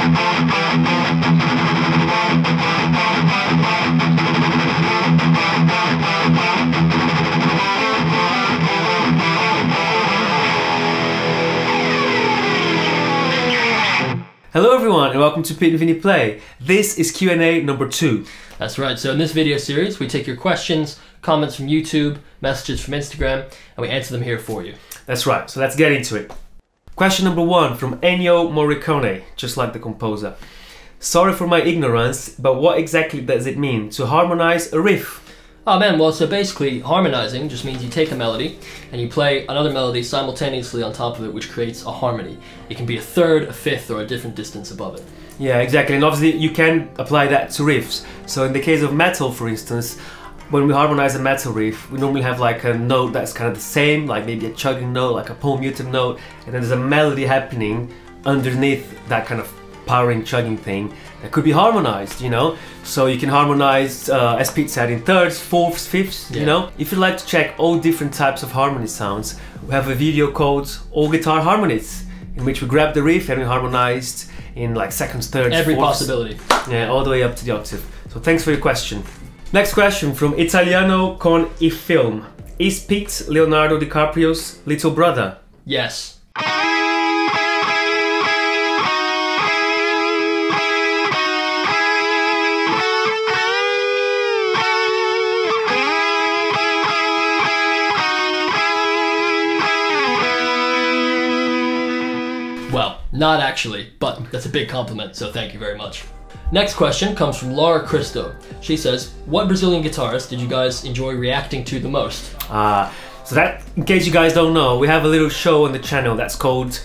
Hello everyone and welcome to Pete and Vinnie Play. This is Q&A number 2. That's right, so in this video series we take your questions, comments from YouTube, messages from Instagram, and we answer them here for you. That's right, so let's get into it. Question number 1 from Ennio Morricone, just like the composer. Sorry for my ignorance, but what exactly does it mean to harmonize a riff? Oh man, well so basically harmonizing just means you take a melody and you play another melody simultaneously on top of it, which creates a harmony. It can be a third, a fifth, or a different distance above it. Yeah, exactly, and obviously you can apply that to riffs. So in the case of metal, for instance, when we harmonize a metal riff, we normally have like a note that's kind of the same, like maybe a chugging note, like a palm muted note, and then there's a melody happening underneath that kind of powering chugging thing that could be harmonized, you know. So you can harmonize, as Pete said, in thirds, fourths, fifths, you know. If you'd like to check all different types of harmony sounds, we have a video called All Guitar Harmonies, in which we grab the riff and we harmonized in like seconds, thirds, every fourths. Possibility. Yeah, all the way up to the octave. So thanks for your question. Next question from Italiano con I film. Is Pete Leonardo DiCaprio's little brother? Yes. Well, not actually, but that's a big compliment, so thank you very much. Next question comes from Laura Cristo. She says, what Brazilian guitarist did you guys enjoy reacting to the most? So that, in case you guys don't know, we have a little show on the channel that's called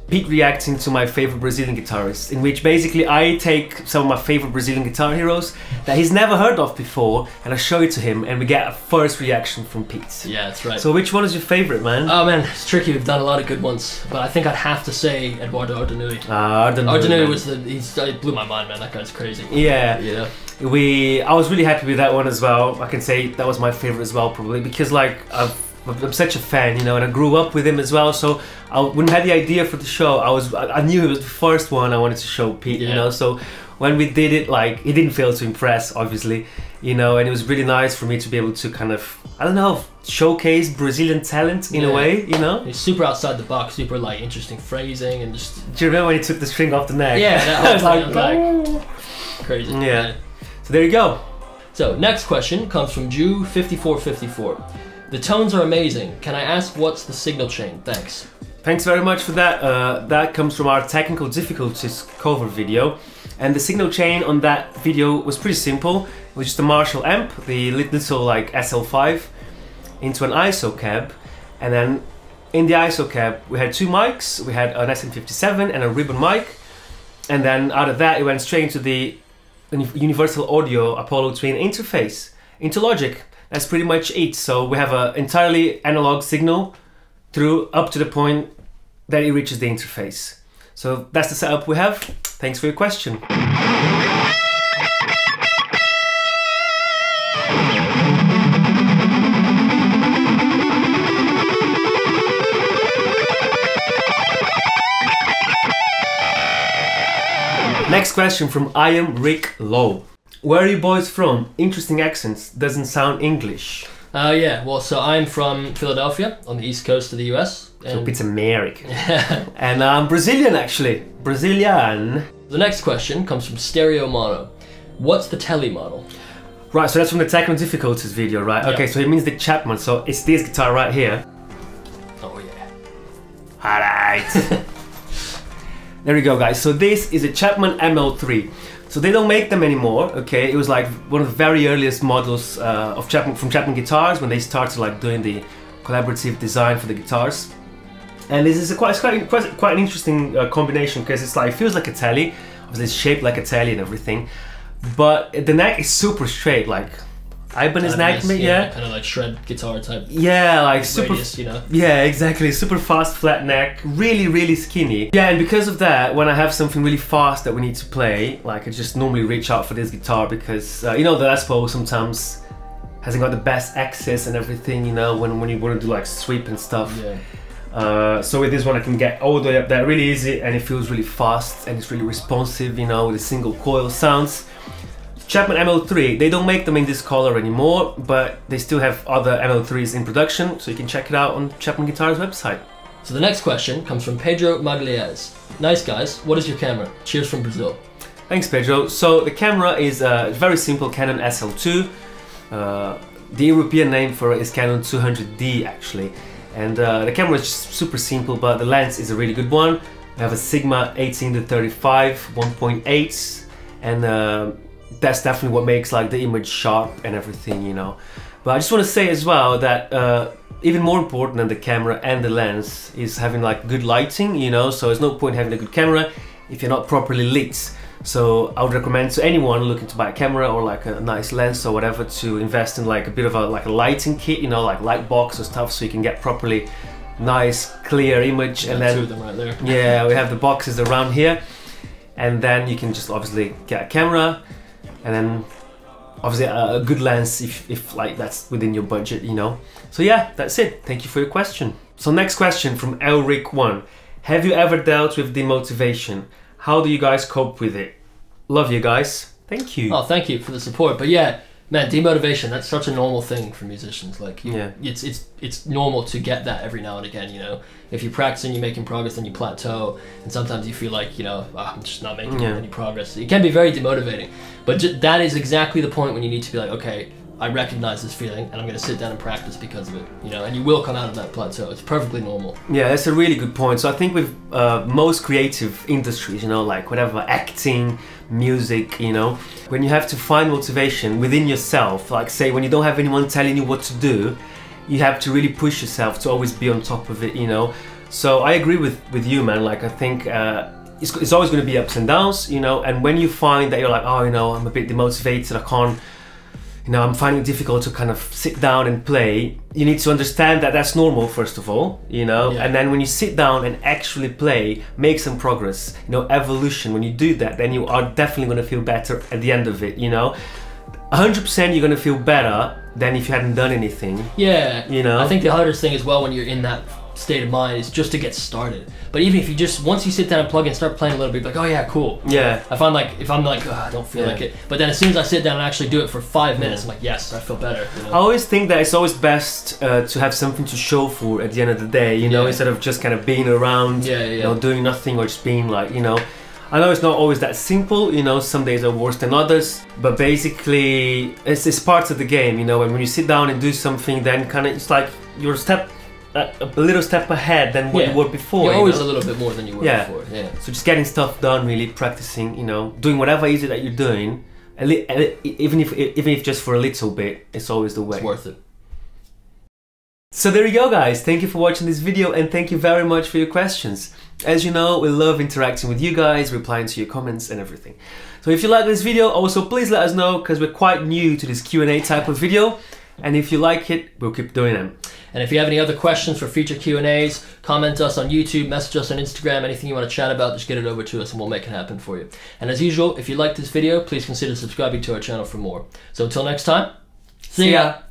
Pete Reacting to My Favorite Brazilian Guitarist, in which basically I take some of my favorite Brazilian guitar heroes that he's never heard of before and I show it to him and we get a first reaction from Pete. Yeah, that's right. So which one is your favorite, man? Oh man, it's tricky, we've done a lot of good ones, but I think I'd have to say Eduardo Ardanui. Ardanui was it blew my mind, man, that guy's crazy. Yeah. Yeah. I was really happy with that one as well. I can say that was my favorite as well, probably, because like I'm such a fan, you know, and I grew up with him as well. So when I had the idea for the show, I knew it was the first one I wanted to show Pete, you know. So when we did it, like, he didn't fail to impress, obviously, you know, and it was really nice for me to be able to kind of, I don't know, showcase Brazilian talent in a way, you know. He's super outside the box, super like interesting phrasing and just. Do you remember when he took the string off the neck? Yeah, that was like, oh. Crazy. Yeah. So there you go. So next question comes from Jew5454. The tones are amazing. Can I ask what's the signal chain? Thanks. Thanks very much for that. That comes from our technical difficulties cover video. And the signal chain on that video was pretty simple. It was just a Marshall amp, the little like SL5, into an ISO cab. And then in the ISO cab, we had 2 mics. We had an SM57 and a ribbon mic. And then out of that, it went straight into the Universal Audio Apollo Twin interface, into Logic. That's pretty much it. So we have an entirely analog signal through up to the point that it reaches the interface. So that's the setup we have. Thanks for your question. Next question from I am Rick Lowe. Where are you boys from? Interesting accents, doesn't sound English. Yeah, well, so I'm from Philadelphia, on the east coast of the US. So it's American. And I'm Brazilian, actually. Brazilian. The next question comes from Stereo Mono. What's the telly model? Right, so that's from the Techno Difficulties video, right? Yep. Okay, so it means the Chapman, so it's this guitar right here. Oh yeah. Alright. There we go, guys. So this is a Chapman ML3. So they don't make them anymore, okay? It was like one of the very earliest models from Chapman Guitars when they started like doing the collaborative design for the guitars. And this is quite an interesting combination because it's like, it feels like a telly. Obviously it's shaped like a telly and everything. But the neck is super straight, like Ibanez neck, yeah. Kind of like shred guitar type. Yeah, like super, radius, you know? Yeah, exactly. Super fast, flat neck, really skinny. Yeah, and because of that, when I have something really fast that we need to play, like I just normally reach out for this guitar because you know the Les Paul sometimes hasn't got the best access and everything, you know, when you want to do like sweep and stuff. Yeah. So with this one I can get all the way up there really easy, and it feels really fast and it's really responsive, you know, with the single coil sounds. Chapman ML3, they don't make them in this color anymore, but they still have other ML3s in production, so you can check it out on Chapman Guitar's website. So the next question comes from Pedro Magalhães. Nice guys, what is your camera? Cheers from Brazil. Thanks Pedro. So the camera is a very simple Canon SL2. The European name for it is Canon 200D actually. And the camera is just super simple, but the lens is a really good one. I have a Sigma 18-35 1.8, and that's definitely what makes like the image sharp and everything, you know. But I just want to say as well that even more important than the camera and the lens is having like good lighting, you know. So there's no point having a good camera if you're not properly lit. So I would recommend to anyone looking to buy a camera or like a nice lens or whatever to invest in like a bit of a lighting kit, you know, like light box or stuff, so you can get properly nice clear image. And then two of them right there. Yeah, we have the boxes around here, and then you can just obviously get a camera, and then obviously a good lens if like that's within your budget, you know. So yeah, that's it. Thank you for your question. So next question from Elric1. Have you ever dealt with demotivation? How do you guys cope with it? Love you guys. Thank you. Oh, thank you for the support. But yeah, man, demotivation, that's such a normal thing for musicians. Like, yeah, it's normal to get that every now and again, you know. If you're practicing, you're making progress, then you plateau, and sometimes you feel like, you know, oh, I'm just not making any progress. It can be very demotivating, but that is exactly the point when you need to be like, okay, I recognize this feeling, and I'm going to sit down and practice because of it, you know, and you will come out of that plateau. It's perfectly normal. Yeah, that's a really good point. So I think with most creative industries, you know, like whatever, acting, music, you know, when you have to find motivation within yourself, like say when you don't have anyone telling you what to do, you have to really push yourself to always be on top of it, you know. So I agree with you, man. Like I think it's always going to be ups and downs, you know, and when you find that you're like, oh, you know, I'm a bit demotivated, I can't, you know, I'm finding it difficult to kind of sit down and play, you need to understand that that's normal, first of all, you know, and then when you sit down and actually play, make some progress, you know, evolution, when you do that, then you are definitely going to feel better at the end of it, you know. 100% you're going to feel better than if you hadn't done anything. Yeah. You know? I think the hardest thing as well when you're in that state of mind is just to get started. But even if you just, once you sit down and plug in and start playing a little bit, like, oh yeah, cool. Yeah. I find like, if I'm like, oh, I don't feel like it. But then as soon as I sit down and actually do it for 5 minutes, I'm like, yes, I feel better. You know? I always think that it's always best to have something to show for at the end of the day, you know, instead of just kind of being around, you know, doing nothing or just being like, you know. I know it's not always that simple, you know, some days are worse than others, but basically it's part of the game, you know, and when you sit down and do something, then kind of it's like you're a little step ahead than what you were before. You're always a little bit more than you were before. Yeah. So just getting stuff done, really practicing, you know, doing whatever it is that you're doing, even if just for a little bit, it's always the way. It's worth it. So there you go, guys. Thank you for watching this video, and thank you very much for your questions. As you know, we love interacting with you guys, replying to your comments and everything. So if you like this video, also please let us know, because we're quite new to this Q&A type of video. And if you like it, we'll keep doing them. And if you have any other questions for future Q&As, comment us on YouTube, message us on Instagram, anything you want to chat about, just get it over to us and we'll make it happen for you. And as usual, if you like this video, please consider subscribing to our channel for more. So until next time, see ya!